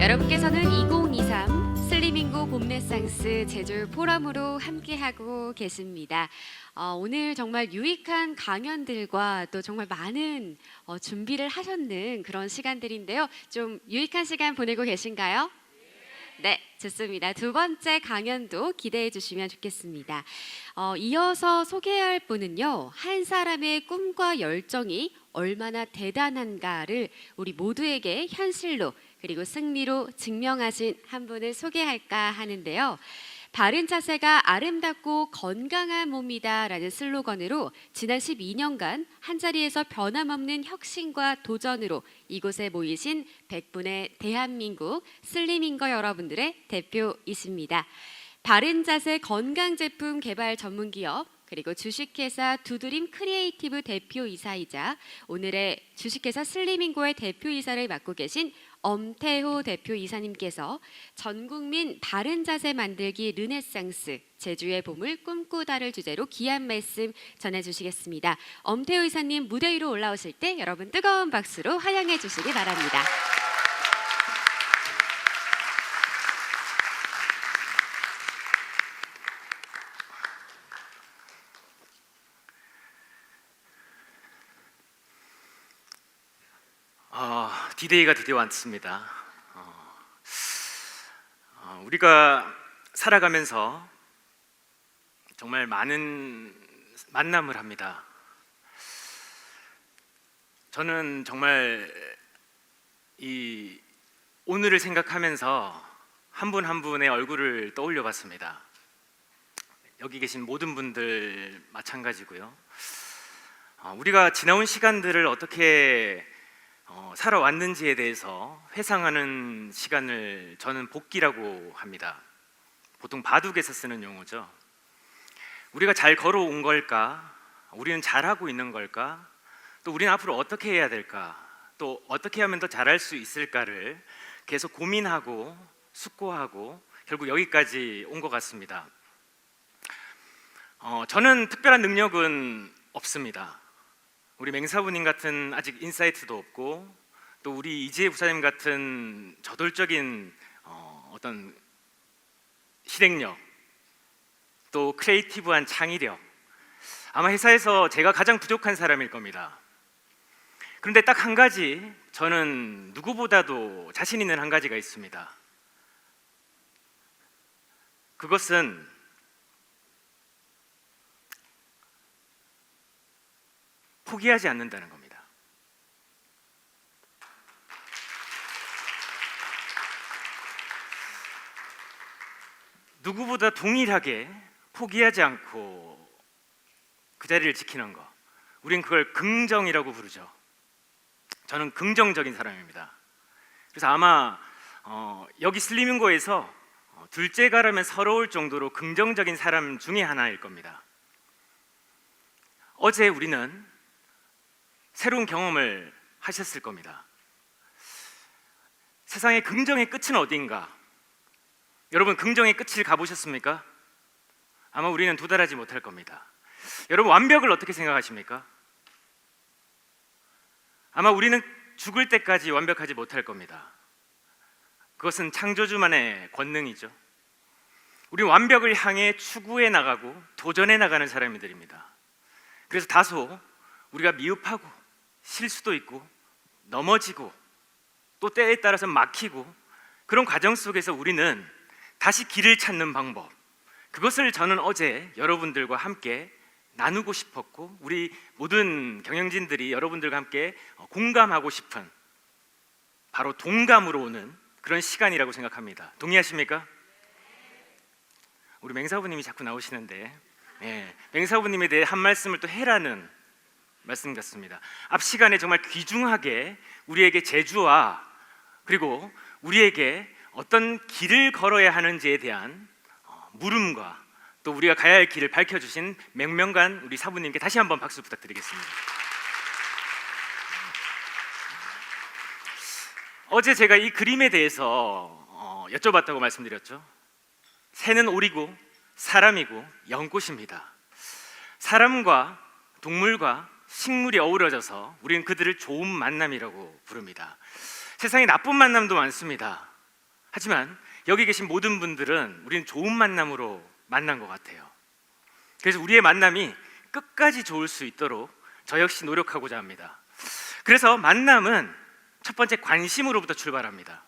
여러분께서는 2023 슬리밍고 봄레상스 제주 포럼으로 함께하고 계십니다. 오늘 정말 유익한 강연들과 또 정말 많은 준비를 하셨는 그런 시간들인데요. 좀 유익한 시간 보내고 계신가요? 네, 좋습니다. 두 번째 강연도 기대해 주시면 좋겠습니다. 이어서 소개할 분은요, 한 사람의 꿈과 열정이 얼마나 대단한가를 우리 모두에게 현실로 그리고 승리로 증명하신 한 분을 소개할까 하는데요. 바른 자세가 아름답고 건강한 몸이다 라는 슬로건으로 지난 12년간 한자리에서 변함없는 혁신과 도전으로 이곳에 모이신 100분의 대한민국 슬리밍거 여러분들의 대표이십니다. 바른 자세 건강제품 개발 전문기업 그리고 주식회사 두드림 크리에이티브 대표이사이자 오늘의 주식회사 슬리밍고의 대표이사를 맡고 계신 엄태호 대표이사님께서 전국민 바른 자세 만들기 르네상스 제주의 봄을 꿈꾸다를 주제로 귀한 말씀 전해주시겠습니다. 엄태호 이사님 무대 위로 올라오실 때 여러분 뜨거운 박수로 환영해 주시기 바랍니다. 디데이가 드디어 왔습니다. 우리가 살아가면서 정말 많은 만남을 합니다. 저는 정말 이 오늘을 생각하면서 한 분 한 분의 얼굴을 떠올려 봤습니다. 여기 계신 모든 분들 마찬가지고요. 우리가 지나온 시간들을 어떻게 살아왔는지에 대해서 회상하는 시간을 저는 복기라고 합니다. 보통 바둑에서 쓰는 용어죠. 우리가 잘 걸어온 걸까? 우리는 잘하고 있는 걸까? 또 우리는 앞으로 어떻게 해야 될까? 또 어떻게 하면 더 잘할 수 있을까를 계속 고민하고 숙고하고 결국 여기까지 온 것 같습니다. 저는 특별한 능력은 없습니다. 우리 맹사부님 같은 아직 인사이트도 없고 또 우리 이지혜 부사님 같은 저돌적인 어떤 실행력 또 크리에이티브한 창의력 아마 회사에서 제가 가장 부족한 사람일 겁니다. 그런데 딱 한 가지 저는 누구보다도 자신 있는 한 가지가 있습니다. 그것은 포기하지 않는다는 겁니다. 누구보다 동일하게 포기하지 않고 그 자리를 지키는 거, 우린 그걸 긍정이라고 부르죠. 저는 긍정적인 사람입니다. 그래서 아마 여기 슬리밍고에서 둘째가라면 서러울 정도로 긍정적인 사람 중에 하나일 겁니다. 어제 우리는 새로운 경험을 하셨을 겁니다. 세상의 긍정의 끝은 어딘가? 여러분 긍정의 끝을 가보셨습니까? 아마 우리는 도달하지 못할 겁니다. 여러분 완벽을 어떻게 생각하십니까? 아마 우리는 죽을 때까지 완벽하지 못할 겁니다. 그것은 창조주만의 권능이죠. 우리는 완벽을 향해 추구해 나가고 도전해 나가는 사람들입니다. 그래서 다소 우리가 미흡하고 실수도 있고 넘어지고 또 때에 따라서 막히고 그런 과정 속에서 우리는 다시 길을 찾는 방법, 그것을 저는 어제 여러분들과 함께 나누고 싶었고 우리 모든 경영진들이 여러분들과 함께 공감하고 싶은 바로 동감으로 오는 그런 시간이라고 생각합니다. 동의하십니까? 우리 맹사부님이 자꾸 나오시는데 맹사부님에 대해 한 말씀을 또 해라는 말씀 같습니다. 앞 시간에 정말 귀중하게 우리에게 제주와 그리고 우리에게 어떤 길을 걸어야 하는지에 대한 물음과 또 우리가 가야 할 길을 밝혀주신 맹명관 우리 사부님께 다시 한번 박수 부탁드리겠습니다. 어제 제가 이 그림에 대해서 여쭤봤다고 말씀드렸죠. 새는 오리고 사람이고 연꽃입니다. 사람과 동물과 식물이 어우러져서 우리는 그들을 좋은 만남이라고 부릅니다. 세상에 나쁜 만남도 많습니다. 하지만 여기 계신 모든 분들은 우리는 좋은 만남으로 만난 것 같아요. 그래서 우리의 만남이 끝까지 좋을 수 있도록 저 역시 노력하고자 합니다. 그래서 만남은 첫 번째 관심으로부터 출발합니다.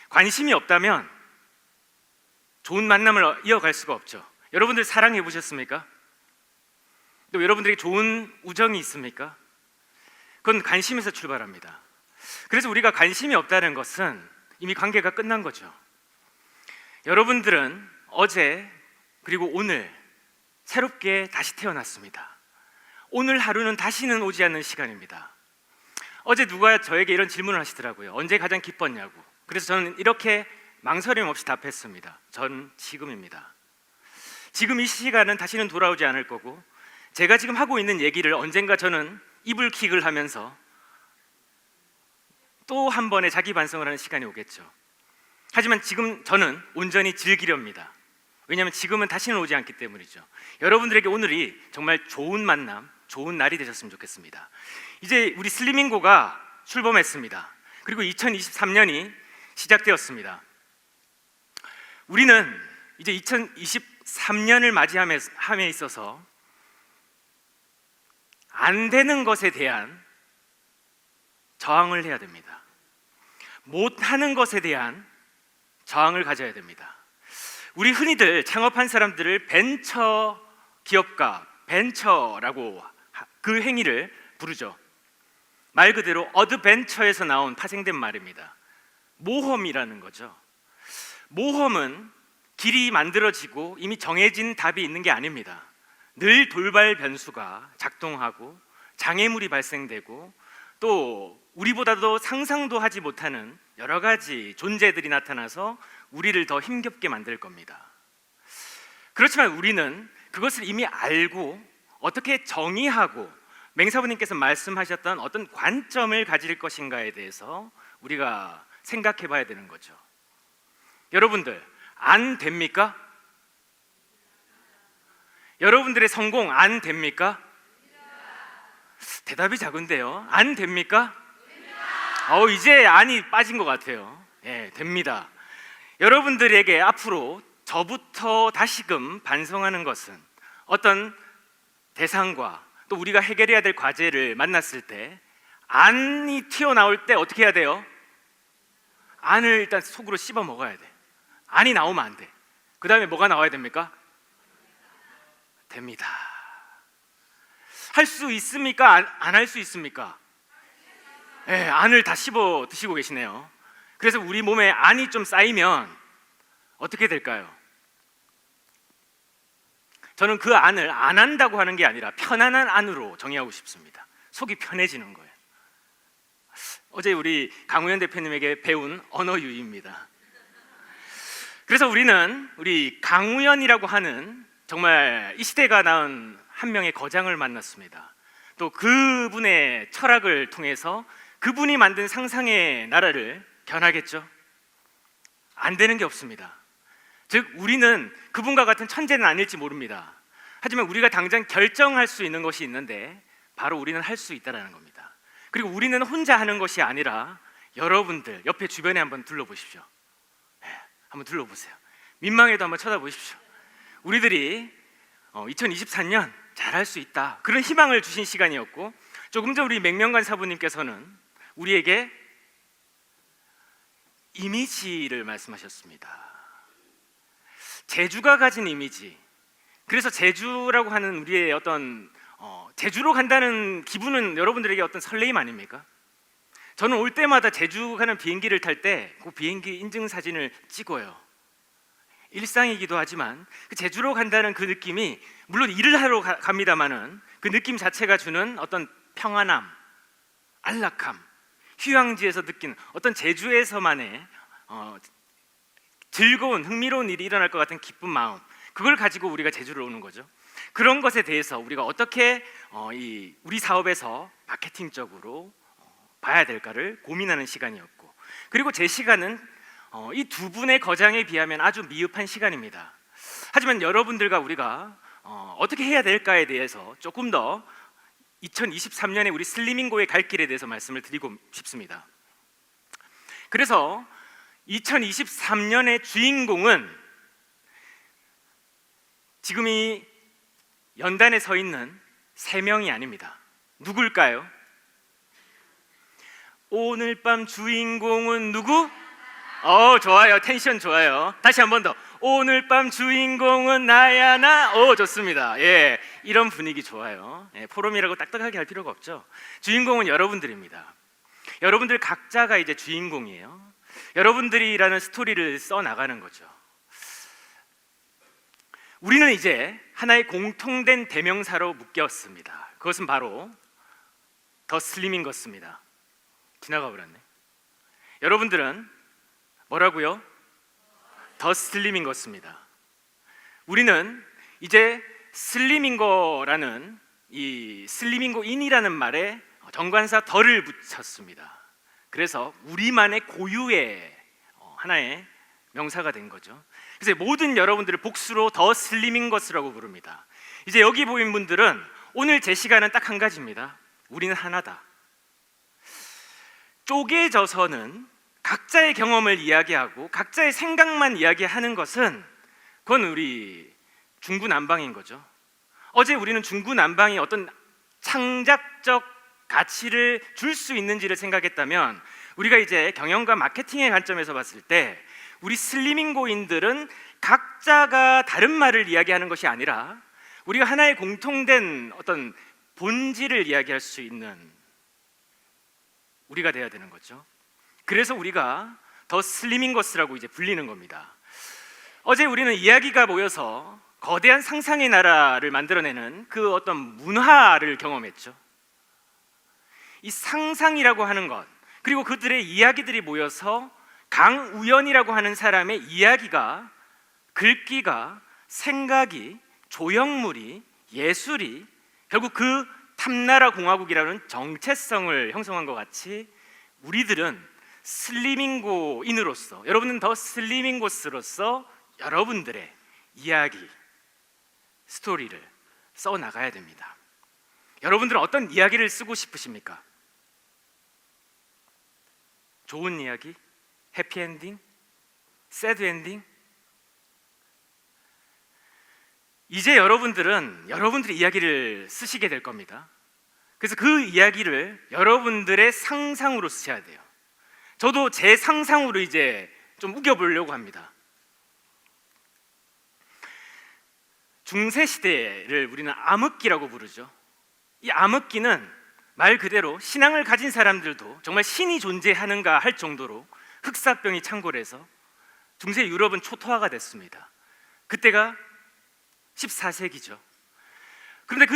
관심이 없다면 좋은 만남을 이어갈 수가 없죠. 여러분들 사랑해 보셨습니까? 또 여러분들에게 좋은 우정이 있습니까? 그건 관심에서 출발합니다. 그래서 우리가 관심이 없다는 것은 이미 관계가 끝난 거죠. 여러분들은 어제 그리고 오늘 새롭게 다시 태어났습니다. 오늘 하루는 다시는 오지 않는 시간입니다. 어제 누가 저에게 이런 질문을 하시더라고요. 언제 가장 기뻤냐고. 그래서 저는 이렇게 망설임 없이 답했습니다. 전 지금입니다. 지금 이 시간은 다시는 돌아오지 않을 거고, 제가 지금 하고 있는 얘기를 언젠가 저는 이불킥을 하면서 또 한 번의 자기 반성을 하는 시간이 오겠죠. 하지만 지금 저는 온전히 즐기렵니다. 왜냐하면 지금은 다시는 오지 않기 때문이죠. 여러분들에게 오늘이 정말 좋은 만남, 좋은 날이 되셨으면 좋겠습니다. 이제 우리 슬리밍고가 출범했습니다. 그리고 2023년이 시작되었습니다. 우리는 이제 2023년을 맞이함에 있어서 안 되는 것에 대한 저항을 해야 됩니다. 못하는 것에 대한 저항을 가져야 됩니다. 우리 흔히들 창업한 사람들을 벤처 기업가, 벤처라고 그 행위를 부르죠. 말 그대로 어드벤처에서 나온 파생된 말입니다. 모험이라는 거죠. 모험은 길이 만들어지고 이미 정해진 답이 있는 게 아닙니다. 늘 돌발 변수가 작동하고 장애물이 발생되고 또 우리보다도 상상도 하지 못하는 여러 가지 존재들이 나타나서 우리를 더 힘겹게 만들 겁니다. 그렇지만 우리는 그것을 이미 알고 어떻게 정의하고 맹사부님께서 말씀하셨던 어떤 관점을 가질 것인가에 대해서 우리가 생각해 봐야 되는 거죠. 여러분들, 안 됩니까? 여러분들의 성공 안 됩니까? 대답이 작은데요. 안 됩니까? 이제 안이 빠진 것 같아요. 예, 됩니다. 여러분들에게 앞으로 저부터 다시금 반성하는 것은 어떤 대상과 또 우리가 해결해야 될 과제를 만났을 때 안이 튀어나올 때 어떻게 해야 돼요? 안을 일단 속으로 씹어 먹어야 돼. 안이 나오면 안 돼. 그 다음에 뭐가 나와야 됩니까? 됩니다. 할 수 있습니까? 안 할 수 있습니까? 네, 안을 다 씹어 드시고 계시네요. 그래서 우리 몸에 안이 좀 쌓이면 어떻게 될까요? 저는 그 안을 안 한다고 하는 게 아니라 편안한 안으로 정의하고 싶습니다. 속이 편해지는 거예요. 어제 우리 강우현 대표님에게 배운 언어 유희입니다. 그래서 우리는 우리 강우현이라고 하는 정말 이 시대가 낳은 한 명의 거장을 만났습니다. 또 그분의 철학을 통해서 그분이 만든 상상의 나라를 견하겠죠. 안 되는 게 없습니다. 즉 우리는 그분과 같은 천재는 아닐지 모릅니다. 하지만 우리가 당장 결정할 수 있는 것이 있는데 바로 우리는 할 수 있다는 겁니다. 그리고 우리는 혼자 하는 것이 아니라 여러분들 옆에 주변에 한번 둘러보십시오. 한번 둘러보세요. 민망해도 한번 쳐다보십시오. 우리들이 2024년 잘할 수 있다, 그런 희망을 주신 시간이었고, 조금 전 우리 맹명관 사부님께서는 우리에게 이미지를 말씀하셨습니다. 제주가 가진 이미지. 그래서 제주라고 하는 우리의 어떤 제주로 간다는 기분은 여러분들에게 어떤 설레임 아닙니까? 저는 올 때마다 제주 가는 비행기를 탈 때 그 비행기 인증 사진을 찍어요. 일상이기도 하지만 그 제주로 간다는 그 느낌이, 물론 일을 하러 갑니다마는 그 느낌 자체가 주는 어떤 평안함, 안락함, 휴양지에서 느끼는 어떤 제주에서만의 즐거운 흥미로운 일이 일어날 것 같은 기쁜 마음, 그걸 가지고 우리가 제주를 오는 거죠. 그런 것에 대해서 우리가 어떻게 우리 사업에서 마케팅적으로 봐야 될까를 고민하는 시간이었고, 그리고 제 시간은 이 두 분의 거장에 비하면 아주 미흡한 시간입니다. 하지만 여러분들과 우리가 어떻게 해야 될까에 대해서 조금 더 2023년에 우리 슬리밍고의 갈 길에 대해서 말씀을 드리고 싶습니다. 그래서 2023년의 주인공은 지금 이 연단에 서 있는 3명이 아닙니다. 누굴까요? 오늘 밤 주인공은 누구? 좋아요. 텐션 좋아요. 다시 한 번 더. 오늘 밤 주인공은 나야 나. 좋습니다. 예, 이런 분위기 좋아요. 예, 포럼이라고 딱딱하게 할 필요가 없죠. 주인공은 여러분들입니다. 여러분들 각자가 이제 주인공이에요. 여러분들이라는 스토리를 써 나가는 거죠. 우리는 이제 하나의 공통된 대명사로 묶였습니다. 그것은 바로 더 슬림인 것입니다. 지나가 버렸네. 여러분들은 뭐라고요? 더 슬림인 것입니다. 우리는 이제 슬리밍고라는 이 슬리밍고인이라는 말에 정관사 더를 붙였습니다. 그래서 우리만의 고유의 하나의 명사가 된 거죠. 그래서 모든 여러분들을 복수로 더 슬림인 것이라고 부릅니다. 이제 여기 보인 분들은 오늘 제 시간은 딱 한 가지입니다. 우리는 하나다. 쪼개져서는 각자의 경험을 이야기하고 각자의 생각만 이야기하는 것은 그건 우리 중구난방인 거죠. 어제 우리는 중구난방이 어떤 창작적 가치를 줄 수 있는지를 생각했다면, 우리가 이제 경영과 마케팅의 관점에서 봤을 때 우리 슬리밍고인들은 각자가 다른 말을 이야기하는 것이 아니라 우리가 하나의 공통된 어떤 본질을 이야기할 수 있는 우리가 돼야 되는 거죠. 그래서 우리가 더 슬리밍거스라고 이제 불리는 겁니다. 어제 우리는 이야기가 모여서 거대한 상상의 나라를 만들어내는 그 어떤 문화를 경험했죠. 이 상상이라고 하는 것, 그리고 그들의 이야기들이 모여서 강우연이라고 하는 사람의 이야기가, 글귀가, 생각이, 조형물이, 예술이 결국 그 탐나라 공화국이라는 정체성을 형성한 것 같이 우리들은 슬리밍고인으로서, 여러분은 더 슬리밍고스로서 여러분들의 이야기, 스토리를 써 나가야 됩니다. 여러분들은 어떤 이야기를 쓰고 싶으십니까? 좋은 이야기? 해피엔딩? 새드엔딩? 이제 여러분들은 여러분들의 이야기를 쓰시게 될 겁니다. 그래서 그 이야기를 여러분들의 상상으로 쓰셔야 돼요. 저도 제 상상으로 이제 좀 우겨보려고 합니다. 중세 시대를 우리는 암흑기라고 부르죠. 이 암흑기는 말 그대로 신앙을 가진 사람들도 정말 신이 존재하는가 할 정도로 흑사병이 창궐해서 중세 유럽은 초토화가 됐습니다. 그때가 14세기죠. 그런데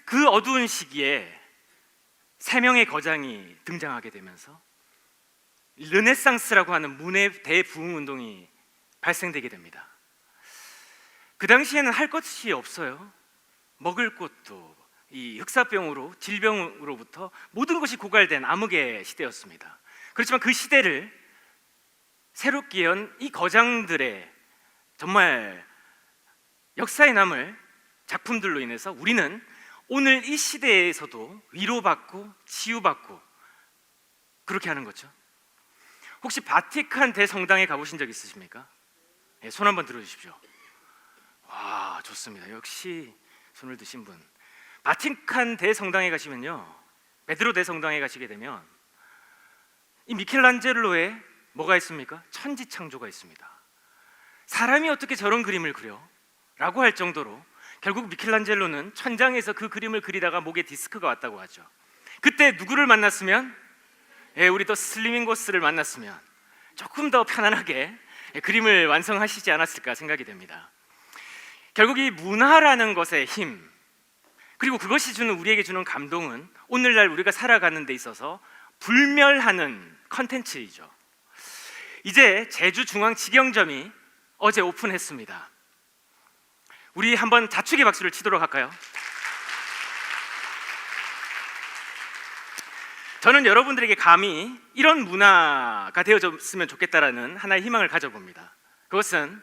그 어두운 시기에 3명의 거장이 등장하게 되면서 르네상스라고 하는 문의 대부흥 운동이 발생되게 됩니다. 그 당시에는 할 것이 없어요. 먹을 것도 이 흑사병으로, 질병으로부터 모든 것이 고갈된 암흑의 시대였습니다. 그렇지만 그 시대를 새롭게 연 이 거장들의 정말 역사에 남을 작품들로 인해서 우리는 오늘 이 시대에서도 위로받고 치유받고 그렇게 하는 거죠. 혹시 바티칸 대성당에 가보신 적 있으십니까? 네, 손 한번 들어주십시오. 와, 좋습니다. 역시 손을 드신 분. 바티칸 대성당에 가시면요, 베드로 대성당에 가시게 되면 이 미켈란젤로의 뭐가 있습니까? 천지창조가 있습니다. 사람이 어떻게 저런 그림을 그려? 라고 할 정도로 결국 미켈란젤로는 천장에서 그 그림을 그리다가 목에 디스크가 왔다고 하죠. 그때 누구를 만났으면, 우리 더 슬리밍고스를 만났으면 조금 더 편안하게 그림을 완성하시지 않았을까 생각이 됩니다. 결국 이 문화라는 것의 힘, 그리고 그것이 우리에게 주는 감동은 오늘날 우리가 살아가는 데 있어서 불멸하는 컨텐츠이죠. 이제 제주중앙직영점이 어제 오픈했습니다. 우리 한번 자축의 박수를 치도록 할까요? 저는 여러분들에게 감히 이런 문화가 되어졌으면 좋겠다라는 하나의 희망을 가져봅니다. 그것은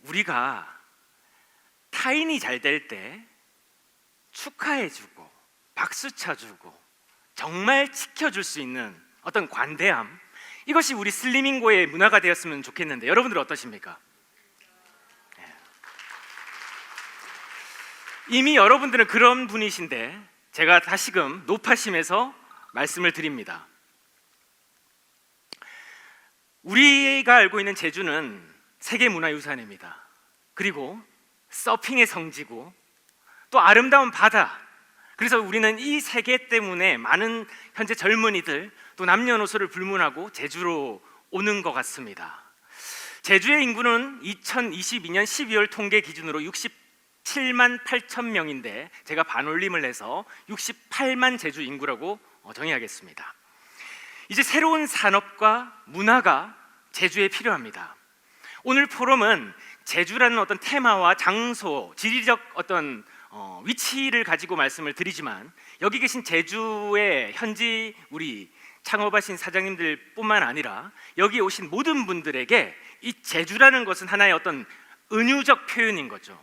우리가 타인이 잘 될 때 축하해주고 박수 쳐주고 정말 지켜줄 수 있는 어떤 관대함, 이것이 우리 슬리밍고의 문화가 되었으면 좋겠는데 여러분들 어떠십니까? 이미 여러분들은 그런 분이신데 제가 다시금 높아심에서 말씀을 드립니다. 우리가 알고 있는 제주는 세계문화유산입니다. 그리고 서핑의 성지고 또 아름다운 바다. 그래서 우리는 이 세계 때문에 많은 현재 젊은이들 또 남녀노소를 불문하고 제주로 오는 것 같습니다. 제주의 인구는 2022년 12월 통계 기준으로 67만 8천 명인데 제가 반올림을 해서 68만 제주 인구라고 정의하겠습니다. 이제 새로운 산업과 문화가 제주에 필요합니다. 오늘 포럼은 제주라는 어떤 테마와 장소, 지리적 어떤 위치를 가지고 말씀을 드리지만 여기 계신 제주의 현지 우리 창업하신 사장님들 뿐만 아니라 여기 오신 모든 분들에게 이 제주라는 것은 하나의 어떤 은유적 표현인 거죠.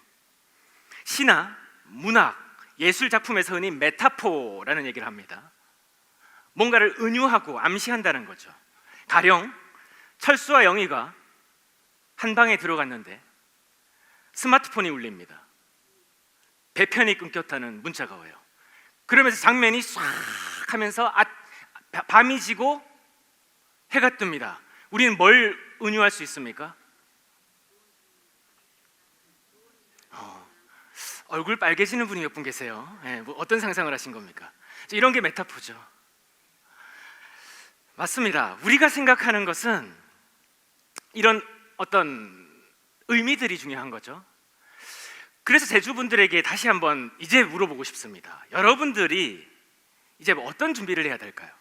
신화, 문학, 예술 작품에서 흔히 메타포라는 얘기를 합니다. 뭔가를 은유하고 암시한다는 거죠. 가령 철수와 영희가 한 방에 들어갔는데 스마트폰이 울립니다. 배편이 끊겼다는 문자가 와요. 그러면서 장면이 싹 하면서 밤이 지고 해가 뜹니다. 우리는 뭘 은유할 수 있습니까? 얼굴 빨개지는 분이 몇 분 계세요. 뭐 어떤 상상을 하신 겁니까? 이런 게 메타포죠. 맞습니다. 우리가 생각하는 것은 이런 어떤 의미들이 중요한 거죠. 그래서 제주분들에게 다시 한번 이제 물어보고 싶습니다. 여러분들이 이제 어떤 준비를 해야 될까요?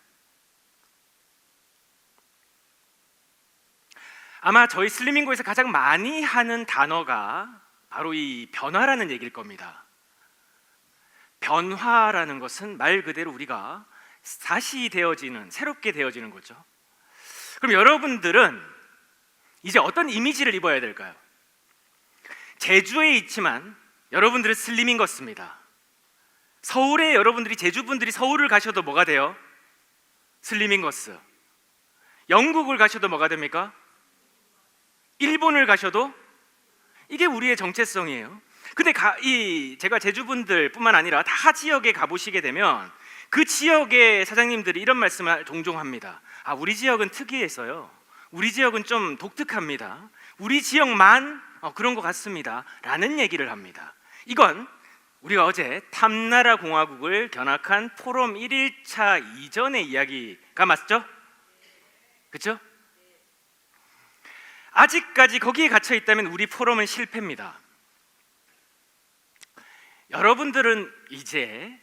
아마 저희 슬리밍고에서 가장 많이 하는 단어가 바로 이 변화라는 얘기일 겁니다. 변화라는 것은 말 그대로 우리가 다시 되어지는, 새롭게 되어지는 거죠. 그럼 여러분들은 이제 어떤 이미지를 입어야 될까요? 제주에 있지만 여러분들은 슬리밍 같습니다. 서울에 여러분들이 제주분들이 서울을 가셔도 뭐가 돼요? 슬리밍 거스. 영국을 가셔도 뭐가 됩니까? 일본을 가셔도 이게 우리의 정체성이에요. 근데 제가 제주분들뿐만 아니라 타 지역에 가보시게 되면 그 지역의 사장님들이 이런 말씀을 종종 합니다. 우리 지역은 특이해서요. 우리 지역은 좀 독특합니다. 우리 지역만 그런 것 같습니다. 라는 얘기를 합니다. 이건 우리가 어제 탐나라 공화국을 견학한 포럼 1일차 이전의 이야기가 맞죠? 그렇죠? 아직까지 거기에 갇혀 있다면 우리 포럼은 실패입니다. 여러분들은 이제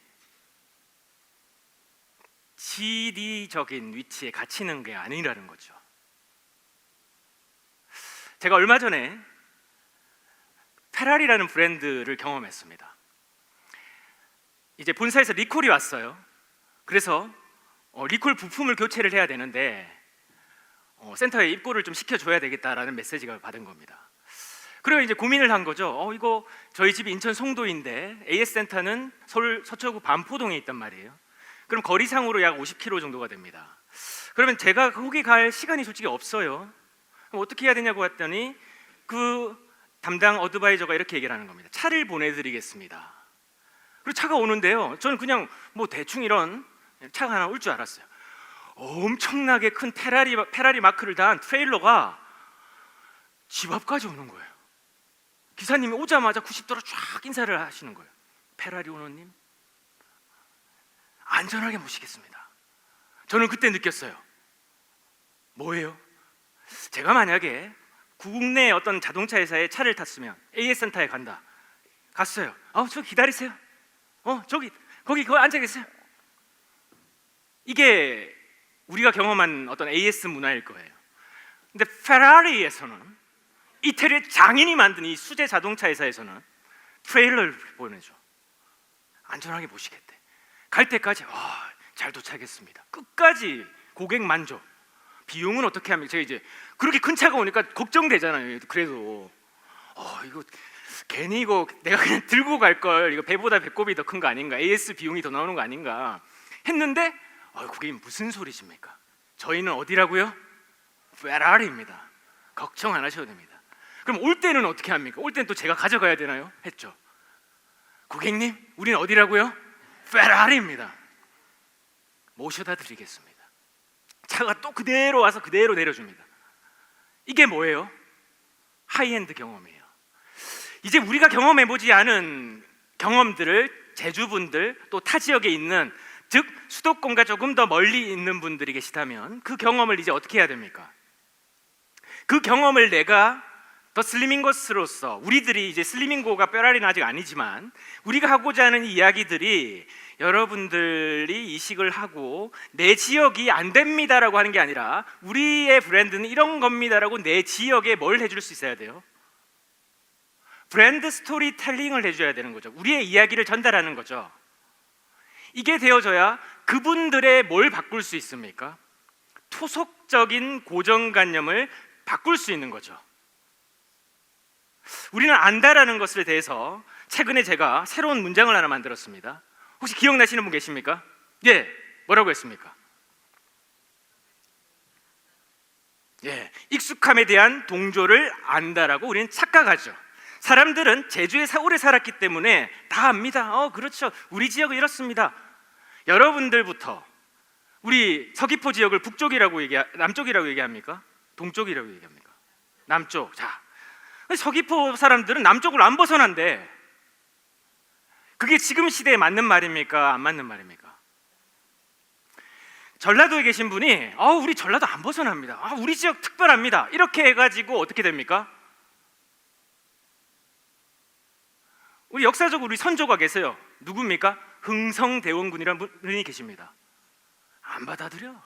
지리적인 위치에 갇히는 게 아니라는 거죠. 제가 얼마 전에 페라리라는 브랜드를 경험했습니다. 이제 본사에서 리콜이 왔어요. 그래서 리콜 부품을 교체를 해야 되는데 센터에 입고를 좀 시켜줘야 되겠다라는 메시지가 받은 겁니다. 그리고 이제 고민을 한 거죠. 이거 저희 집이 인천 송도인데 AS 센터는 서울 서초구 반포동에 있단 말이에요. 그럼 거리상으로 약 50km 정도가 됩니다. 그러면 제가 거기 갈 시간이 솔직히 없어요. 그럼 어떻게 해야 되냐고 했더니 그 담당 어드바이저가 이렇게 얘기를 하는 겁니다. 차를 보내드리겠습니다. 그리고 차가 오는데요. 저는 그냥 뭐 대충 이런 차가 하나 올 줄 알았어요. 엄청나게 큰 페라리 마크를 단 트레일러가 집 앞까지 오는 거예요. 기사님이 오자마자 90도로 쫙 인사를 하시는 거예요. 페라리 오너님, 안전하게 모시겠습니다. 저는 그때 느꼈어요. 뭐예요? 제가 만약에 국내 어떤 자동차 회사에 차를 탔으면 AS 센터에 갔어요. 저 기다리세요. 거기 앉아 계세요. 이게 우리가 경험한 어떤 AS 문화일 거예요. 근데 페라리에서는 이태리의 장인이 만든 이 수제 자동차 회사에서는 트레일러를 보내줘. 안전하게 모시겠대. 갈 때까지 잘 도착했습니다. 끝까지 고객 만족. 비용은 어떻게 합니까? 제가 이제 그렇게 큰 차가 오니까 걱정되잖아요. 그래도 이거 괜히 이거 내가 그냥 들고 갈 걸, 이거 배보다 배꼽이 더 큰 거 아닌가? AS 비용이 더 나오는 거 아닌가? 했는데 고객님 무슨 소리십니까? 저희는 어디라고요? 페라리입니다. 걱정 안 하셔도 됩니다. 그럼 올 때는 어떻게 합니까? 올 때는 또 제가 가져가야 되나요? 했죠. 고객님, 우리는 어디라고요? 페라리입니다. 모셔다 드리겠습니다. 차가 또 그대로 와서 그대로 내려줍니다. 이게 뭐예요? 하이엔드 경험이에요. 이제 우리가 경험해보지 않은 경험들을 제주분들 또 타 지역에 있는, 즉 수도권과 조금 더 멀리 있는 분들이 계시다면 그 경험을 이제 어떻게 해야 됩니까? 그 경험을 내가 더 슬리밍고스로서, 우리들이 이제 슬리밍고가 뼈라리는 아직 아니지만 우리가 하고자 하는 이야기들이 여러분들이 이식을 하고 내 지역이 안 됩니다라고 하는 게 아니라 우리의 브랜드는 이런 겁니다라고 내 지역에 뭘 해줄 수 있어야 돼요? 브랜드 스토리텔링을 해줘야 되는 거죠. 우리의 이야기를 전달하는 거죠. 이게 되어져야 그분들의 뭘 바꿀 수 있습니까? 토속적인 고정관념을 바꿀 수 있는 거죠. 우리는 안다라는 것에 대해서 최근에 제가 새로운 문장을 하나 만들었습니다. 혹시 기억나시는 분 계십니까? 예, 뭐라고 했습니까? 예, 익숙함에 대한 동조를 안다라고 우리는 착각하죠. 사람들은 제주에 오래 살았기 때문에 다 압니다. 그렇죠. 우리 지역은 이렇습니다. 여러분들부터 우리 서귀포 지역을 남쪽이라고 얘기합니까? 동쪽이라고 얘기합니까? 남쪽. 자, 서귀포 사람들은 남쪽을 안 벗어난대. 그게 지금 시대에 맞는 말입니까? 안 맞는 말입니까? 전라도에 계신 분이 우리 전라도 안 벗어납니다. 우리 지역 특별합니다. 이렇게 해가지고 어떻게 됩니까? 우리 역사적으로 우리 선조가 계세요. 누굽니까? 흥성대원군이라는 분이 계십니다. 안 받아들여.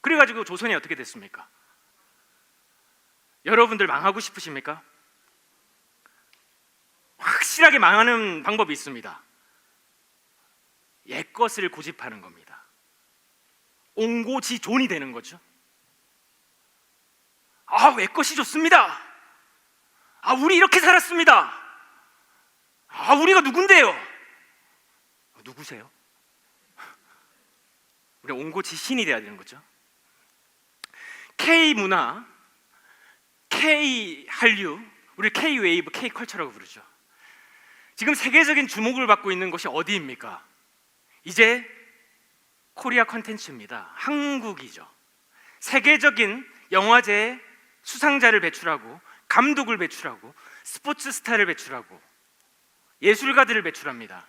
그래가지고 조선이 어떻게 됐습니까? 여러분들 망하고 싶으십니까? 확실하게 망하는 방법이 있습니다. 옛것을 고집하는 겁니다. 옹고지존이 되는 거죠. 옛것이 좋습니다. 우리 이렇게 살았습니다. 우리가 누군데요? 누구세요? 우리 옹고지신이 돼야 되는 거죠. K문화, K한류, 우리 K웨이브, K컬처라고 부르죠. 지금 세계적인 주목을 받고 있는 곳이 어디입니까? 이제 코리아 컨텐츠입니다. 한국이죠. 세계적인 영화제에 수상자를 배출하고 감독을 배출하고 스포츠 스타를 배출하고 예술가들을 배출합니다.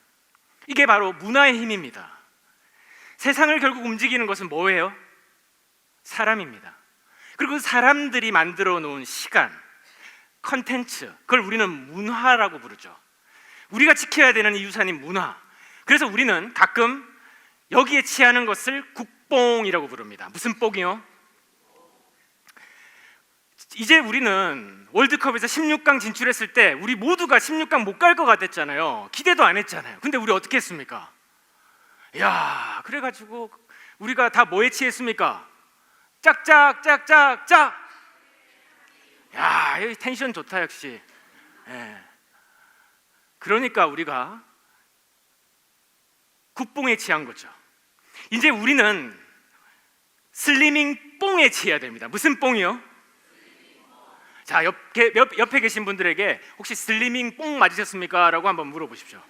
이게 바로 문화의 힘입니다. 세상을 결국 움직이는 것은 뭐예요? 사람입니다. 그리고 그 사람들이 만들어 놓은 시간, 컨텐츠, 그걸 우리는 문화라고 부르죠. 우리가 지켜야 되는 이 유산인 문화. 그래서 우리는 가끔 여기에 취하는 것을 국뽕이라고 부릅니다. 무슨 뽕이요? 이제 우리는 월드컵에서 16강 진출했을 때 우리 모두가 16강 못 갈 것 같았잖아요. 기대도 안 했잖아요. 근데 우리 어떻게 했습니까? 그래가지고 우리가 다 뭐에 취했습니까? 짝짝짝짝짝. 여기 텐션 좋다 역시. 그러니까 우리가 국뽕에 취한 거죠. 이제 우리는 슬리밍 뽕에 취해야 됩니다. 무슨 뽕이요? 자, 옆에 계신 분들에게 혹시 슬리밍 뽕 맞으셨습니까? 라고 한번 물어보십시오.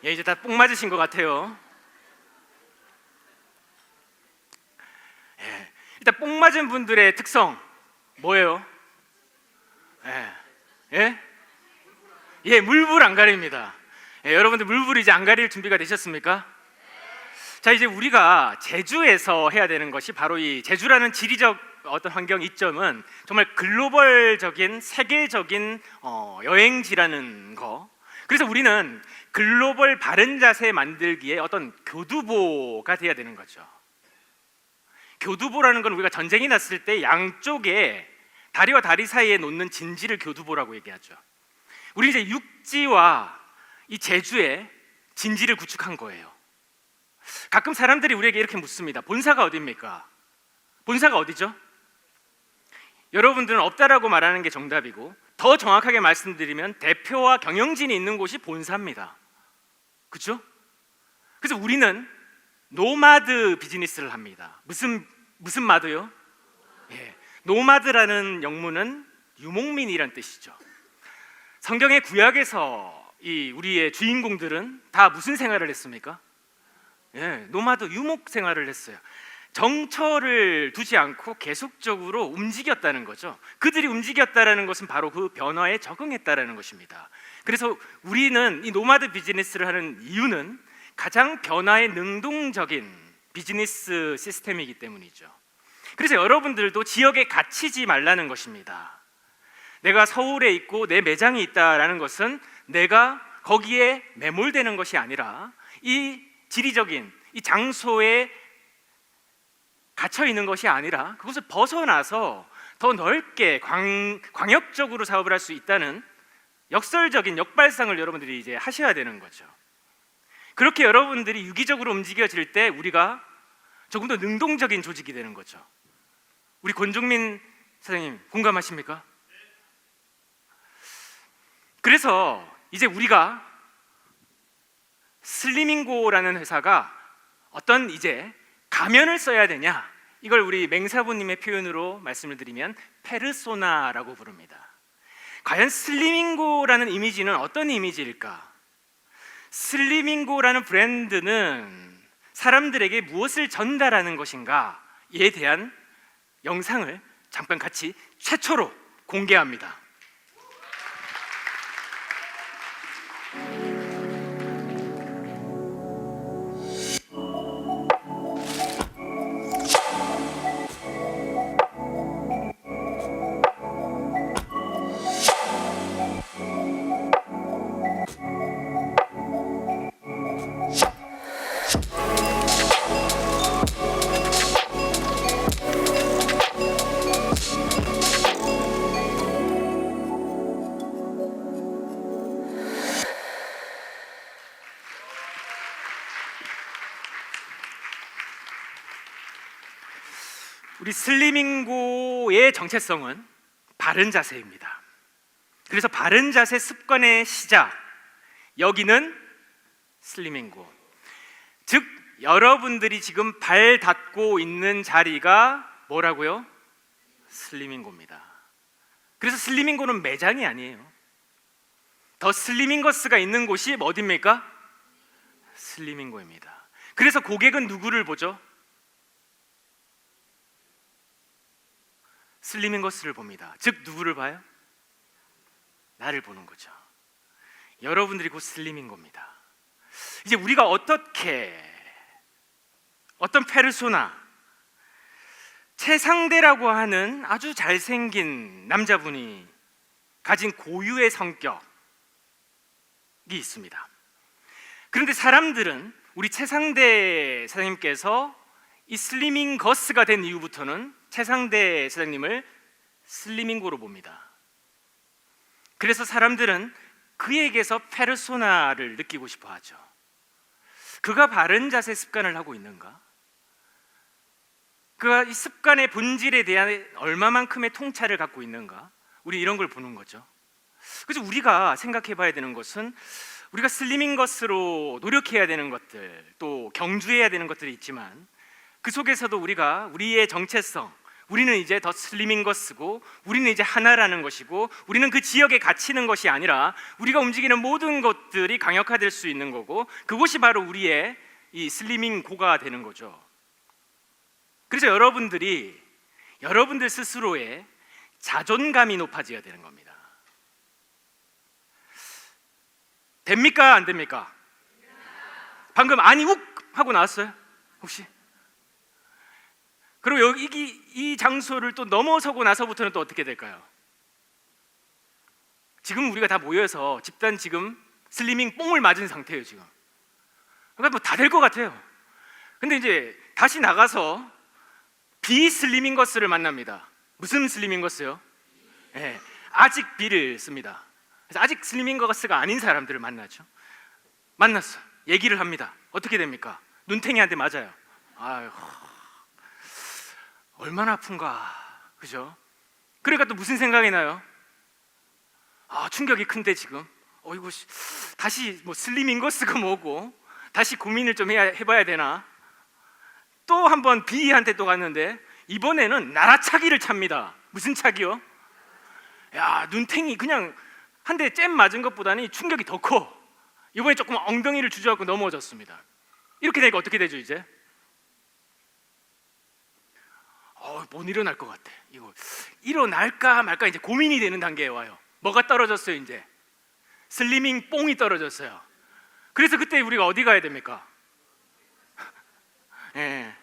이제 다 뽕 맞으신 것 같아요. 일단 뽕 맞은 분들의 특성 뭐예요? 물불 안 가립니다. 여러분들 물불 이제 안 가릴 준비가 되셨습니까? 자, 이제 우리가 제주에서 해야 되는 것이 바로 이 제주라는 지리적 어떤 환경 이점은 정말 글로벌적인 세계적인 여행지라는 거. 그래서 우리는 글로벌 바른 자세 만들기에 어떤 교두보가 돼야 되는 거죠. 교두보라는 건 우리가 전쟁이 났을 때 양쪽에 다리와 다리 사이에 놓는 진지를 교두보라고 얘기하죠. 우리 이제 육지와 이 제주에 진지를 구축한 거예요. 가끔 사람들이 우리에게 이렇게 묻습니다. 본사가 어디입니까? 본사가 어디죠? 여러분들은 없다라고 말하는 게 정답이고, 더 정확하게 말씀드리면 대표와 경영진이 있는 곳이 본사입니다. 그렇죠? 그래서 우리는 노마드 비즈니스를 합니다. 무슨 마드요? 예, 노마드라는 영문은 유목민이란 뜻이죠. 성경의 구약에서 이 우리의 주인공들은 다 무슨 생활을 했습니까? 예, 노마드 유목 생활을 했어요. 정처를 두지 않고 계속적으로 움직였다는 거죠. 그들이 움직였다라는 것은 바로 그 변화에 적응했다라는 것입니다. 그래서 우리는 이 노마드 비즈니스를 하는 이유는 가장 변화에 능동적인 비즈니스 시스템이기 때문이죠. 그래서 여러분들도 지역에 갇히지 말라는 것입니다. 내가 서울에 있고 내 매장이 있다라는 것은 내가 거기에 매몰되는 것이 아니라 이 지리적인 이 장소에 갇혀 있는 것이 아니라 그것을 벗어나서 더 넓게 광역적으로 사업을 할 수 있다는 역설적인 역발상을 여러분들이 이제 하셔야 되는 거죠. 그렇게 여러분들이 유기적으로 움직여질 때 우리가 조금 더 능동적인 조직이 되는 거죠. 우리 권종민 사장님 공감하십니까? 그래서 이제 우리가 슬리밍고라는 회사가 어떤 이제 가면을 써야 되냐, 이걸 우리 맹사부님의 표현으로 말씀을 드리면 페르소나라고 부릅니다. 과연 슬리밍고라는 이미지는 어떤 이미지일까? 슬리밍고라는 브랜드는 사람들에게 무엇을 전달하는 것인가? 이에 대한 영상을 잠깐 같이 최초로 공개합니다. 우리 슬리밍고의 정체성은 바른 자세입니다. 그래서 바른 자세 습관의 시작, 여기는 슬리밍고. 즉 여러분들이 지금 발 닿고 있는 자리가 뭐라고요? 슬리밍고입니다. 그래서 슬리밍고는 매장이 아니에요. 더 슬리밍거스가 있는 곳이 어디입니까? 슬리밍고입니다. 그래서 고객은 누구를 보죠? 슬리밍거스를 봅니다. 즉 누구를 봐요? 나를 보는 거죠. 여러분들이 곧 슬리밍고입니다. 이제 우리가 어떤 페르소나, 최상대라고 하는 아주 잘생긴 남자분이 가진 고유의 성격이 있습니다. 그런데 사람들은 우리 최상대 사장님께서 이 슬리밍거스가 된 이후부터는 최상대 사장님을 슬리밍고로 봅니다. 그래서 사람들은 그에게서 페르소나를 느끼고 싶어 하죠. 그가 바른 자세 습관을 하고 있는가? 그가 이 습관의 본질에 대한 얼마만큼의 통찰을 갖고 있는가? 우리 이런 걸 보는 거죠. 그래서 우리가 생각해 봐야 되는 것은 우리가 슬리밍거스로 노력해야 되는 것들, 또 경주해야 되는 것들이 있지만 그 속에서도 우리가 우리의 정체성, 우리는 이제 더 슬리밍거스고 우리는 이제 하나라는 것이고 우리는 그 지역에 갇히는 것이 아니라 우리가 움직이는 모든 것들이 강력화될 수 있는 거고 그것이 바로 우리의 이 슬리밍고가 되는 거죠. 그래서 여러분들 스스로의 자존감이 높아져야 되는 겁니다. 됩니까? 안 됩니까? 방금 아니 욱 하고 나왔어요? 혹시? 그리고 여기 이 장소를 또 넘어서고 나서부터는 또 어떻게 될까요? 지금 우리가 다 모여서 집단 지금 슬리밍 뽕을 맞은 상태예요 지금. 그러니까 뭐 다 될 것 같아요. 근데 이제 다시 나가서 비슬리밍거스를 만납니다. 무슨 슬리밍거스요? 네, 아직 비를 씁니다. 그래서 아직 슬리밍거스가 아닌 사람들을 만났어. 얘기를 합니다. 어떻게 됩니까? 눈탱이한테 맞아요. 아유, 얼마나 아픈가, 그죠? 그러니까 또 무슨 생각이 나요? 아, 충격이 큰데 지금. 이거 다시 뭐 슬리밍거스가 뭐고 다시 고민을 좀 해봐야 되나? 또 한번 B한테 또 갔는데 이번에는 나라차기를 찹니다. 무슨 차기요? 야, 눈탱이 그냥 한 대 잼 맞은 것보다는 충격이 더 커. 이번에 조금 엉덩이를 주저앉고 넘어졌습니다. 이렇게 되니까 어떻게 되죠 이제? 못 일어날 것 같아. 이거 일어날까 말까 이제 고민이 되는 단계에 와요. 뭐가 떨어졌어요 이제? 슬리밍 뽕이 떨어졌어요. 그래서 그때 우리가 어디 가야 됩니까? 예.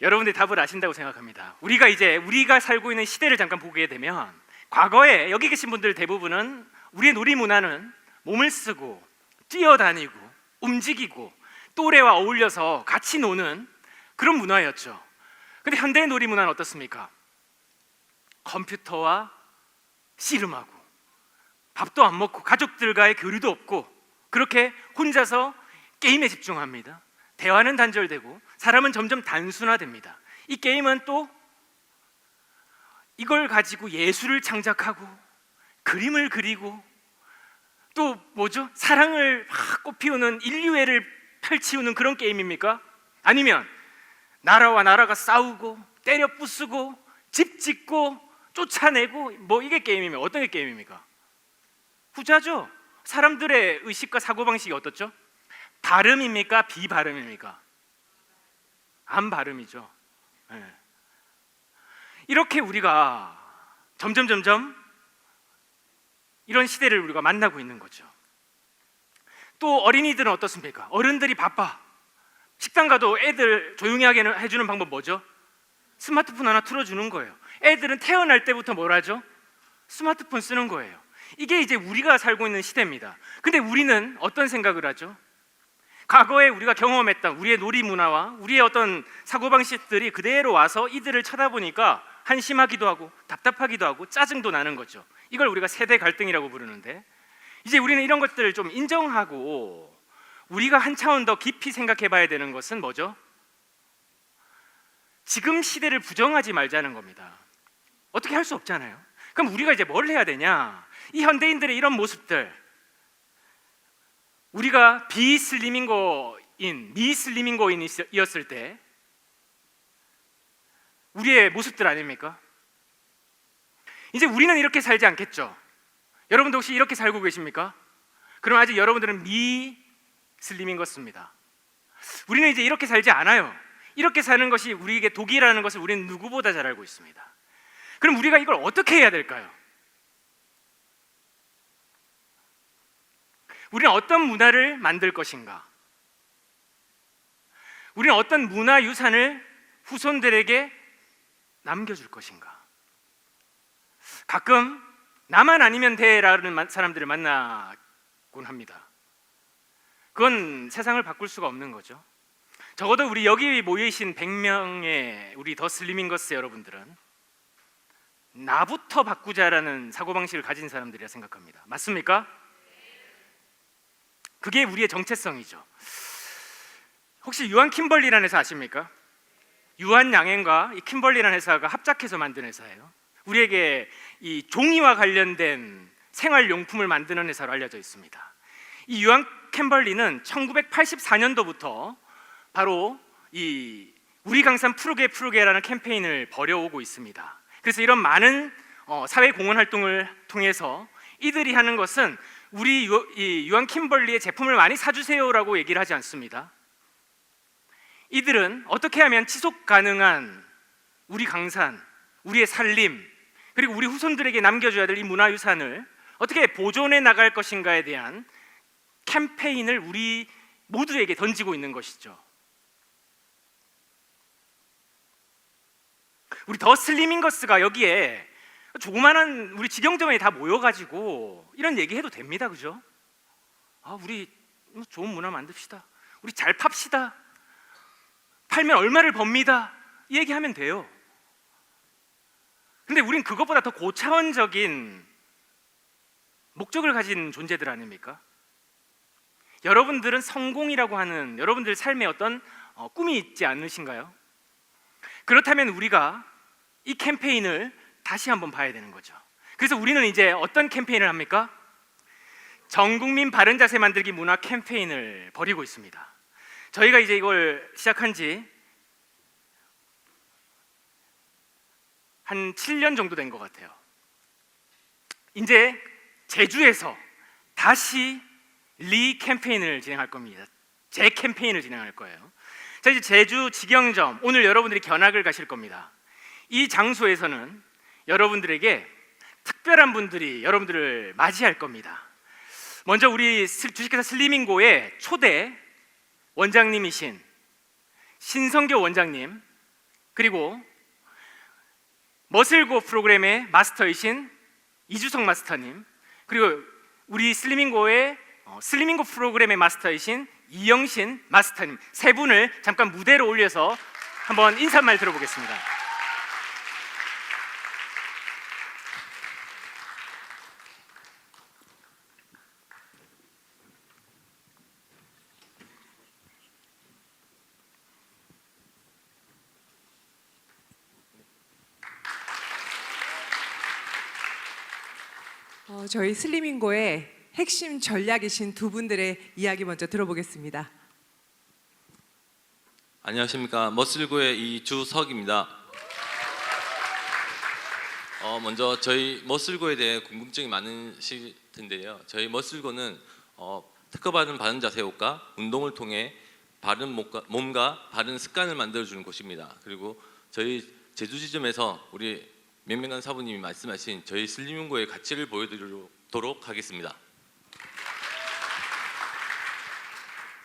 여러분들이 답을 아신다고 생각합니다. 우리가 살고 있는 시대를 잠깐 보게 되면 과거에 여기 계신 분들 대부분은 우리의 놀이 문화는 몸을 쓰고 뛰어다니고 움직이고 또래와 어울려서 같이 노는 그런 문화였죠. 근데 현대의 놀이 문화는 어떻습니까? 컴퓨터와 씨름하고 밥도 안 먹고 가족들과의 교류도 없고 그렇게 혼자서 게임에 집중합니다. 대화는 단절되고 사람은 점점 단순화됩니다. 이 게임은 또 이걸 가지고 예술을 창작하고 그림을 그리고 또 뭐죠? 사랑을 막 꽃피우는 인류애를 펼치우는 그런 게임입니까? 아니면 나라와 나라가 싸우고 때려 부수고 집 짓고 쫓아내고 뭐 이게 게임이면 어떤 게 게임입니까? 후자죠. 사람들의 의식과 사고방식이 어떻죠? 발음입니까? 비발음입니까? 안 발음이죠. 네. 이렇게 우리가 점점 이런 시대를 우리가 만나고 있는 거죠. 또 어린이들은 어떻습니까? 어른들이 바빠. 식당 가도 애들 조용히 하게 해주는 방법 뭐죠? 스마트폰 하나 틀어주는 거예요. 애들은 태어날 때부터 뭘 하죠? 스마트폰 쓰는 거예요. 이게 이제 우리가 살고 있는 시대입니다. 근데 우리는 어떤 생각을 하죠? 과거에 우리가 경험했던 우리의 놀이 문화와 우리의 어떤 사고방식들이 그대로 와서 이들을 쳐다보니까 한심하기도 하고 답답하기도 하고 짜증도 나는 거죠. 이걸 우리가 세대 갈등이라고 부르는데 이제 우리는 이런 것들을 좀 인정하고 우리가 한 차원 더 깊이 생각해 봐야 되는 것은 뭐죠? 지금 시대를 부정하지 말자는 겁니다. 어떻게 할 수 없잖아요. 그럼 우리가 이제 뭘 해야 되냐? 이 현대인들의 이런 모습들, 우리가 비슬리밍거인, 미슬리밍거인이었을 때 우리의 모습들 아닙니까? 이제 우리는 이렇게 살지 않겠죠? 여러분도 혹시 이렇게 살고 계십니까? 그럼 아직 여러분들은 미슬리밍거습니다. 우리는 이제 이렇게 살지 않아요. 이렇게 사는 것이 우리에게 독이라는 것을 우리는 누구보다 잘 알고 있습니다. 그럼 우리가 이걸 어떻게 해야 될까요? 우리는 어떤 문화를 만들 것인가? 우리는 어떤 문화유산을 후손들에게 남겨줄 것인가? 가끔 나만 아니면 돼라는 사람들을 만나곤 합니다. 그건 세상을 바꿀 수가 없는 거죠. 적어도 우리 여기 모이신 100명의 우리 더 슬리밍거스 여러분들은 나부터 바꾸자라는 사고방식을 가진 사람들이라 생각합니다. 맞습니까? 그게 우리의 정체성이죠. 혹시 유한 킴벌리라는 회사 아십니까? 유한 양행과 이 킴벌리라는 회사가 합작해서 만든 회사예요. 우리에게 이 종이와 관련된 생활용품을 만드는 회사로 알려져 있습니다. 이 유한 킴벌리는 1984년도부터 바로 이 우리 강산 푸르게라는 캠페인을 벌여오고 있습니다. 그래서 이런 많은 사회 공헌 활동을 통해서 이들이 하는 것은 우리 유한 킴벌리의 제품을 많이 사주세요라고 얘기를 하지 않습니다. 이들은 어떻게 하면 지속 가능한 우리 강산, 우리의 살림, 그리고 우리 후손들에게 남겨줘야 될 이 문화유산을 어떻게 보존해 나갈 것인가에 대한 캠페인을 우리 모두에게 던지고 있는 것이죠. 우리 더 슬리밍거스가 여기에 조그마한 우리 직영점에 다 모여가지고 이런 얘기해도 됩니다, 그죠? 우리 좋은 문화 만듭시다. 우리 잘 팝시다. 팔면 얼마를 법니다. 이 얘기하면 돼요. 근데 우린 그것보다 더 고차원적인 목적을 가진 존재들 아닙니까? 여러분들은 성공이라고 하는 여러분들 삶에 어떤 꿈이 있지 않으신가요? 그렇다면 우리가 이 캠페인을 다시 한번 봐야 되는 거죠. 그래서 우리는 이제 어떤 캠페인을 합니까? 전국민 바른 자세 만들기 문화 캠페인을 벌이고 있습니다. 저희가 이제 이걸 시작한 지 한 7년 정도 된 것 같아요. 이제 제주에서 다시 리 캠페인을 진행할 겁니다. 제 캠페인을 진행할 거예요. 자, 이제 제주 직영점, 오늘 여러분들이 견학을 가실 겁니다. 이 장소에서는 여러분들에게 특별한 분들이 여러분들을 맞이할 겁니다. 먼저 우리 주식회사 슬리밍고의 초대 원장님이신 신성교 원장님, 그리고 머슬고 프로그램의 마스터이신 이주석 마스터님, 그리고 우리 슬리밍고의 슬리밍고 프로그램의 마스터이신 이영신 마스터님, 세 분을 잠깐 무대로 올려서 한번 인사말 들어보겠습니다. 저희 슬리밍고의 핵심 전략이신 두 분들의 이야기 먼저 들어보겠습니다. 안녕하십니까, 머슬고의 이주석입니다. 먼저 저희 머슬고에 대해 궁금증이 많으실 텐데요. 저희 머슬고는 특허받은 바른 자세 효과, 운동을 통해 바른 몸과 바른 습관을 만들어주는 곳입니다. 그리고 저희 제주 지점에서 우리 명명한 사부님이 말씀하신 저희 슬리밍고의 가치를 보여드리도록 하겠습니다.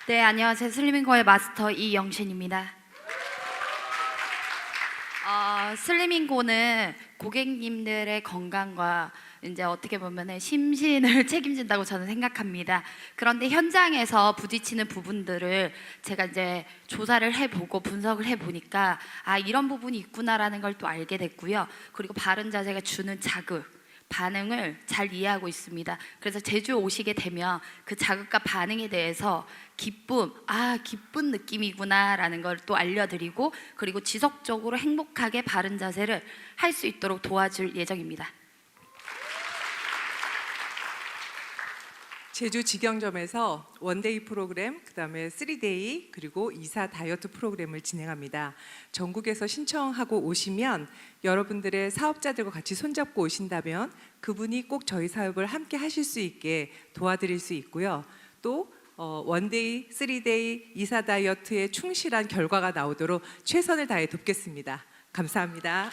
네, 안녕하세요. 슬리밍고의 마스터 이영신입니다. 슬리밍고는 고객님들의 건강과 이제 어떻게 보면 심신을 책임진다고 저는 생각합니다. 그런데 현장에서 부딪히는 부분들을 제가 이제 조사를 해보고 분석을 해보니까 이런 부분이 있구나라는 걸 또 알게 됐고요. 그리고 바른 자세가 주는 자극, 반응을 잘 이해하고 있습니다. 그래서 제주에 오시게 되면 그 자극과 반응에 대해서 기쁜 느낌이구나라는 걸 또 알려드리고, 그리고 지속적으로 행복하게 바른 자세를 할 수 있도록 도와줄 예정입니다. 제주 직영점에서 원데이 프로그램, 그다음에 3데이, 그리고 2사 다이어트 프로그램을 진행합니다. 전국에서 신청하고 오시면 여러분들의 사업자들과 같이 손잡고 오신다면 그분이 꼭 저희 사업을 함께 하실 수 있게 도와드릴 수 있고요. 또 원데이, 3데이, 2사 다이어트에 충실한 결과가 나오도록 최선을 다해 돕겠습니다. 감사합니다.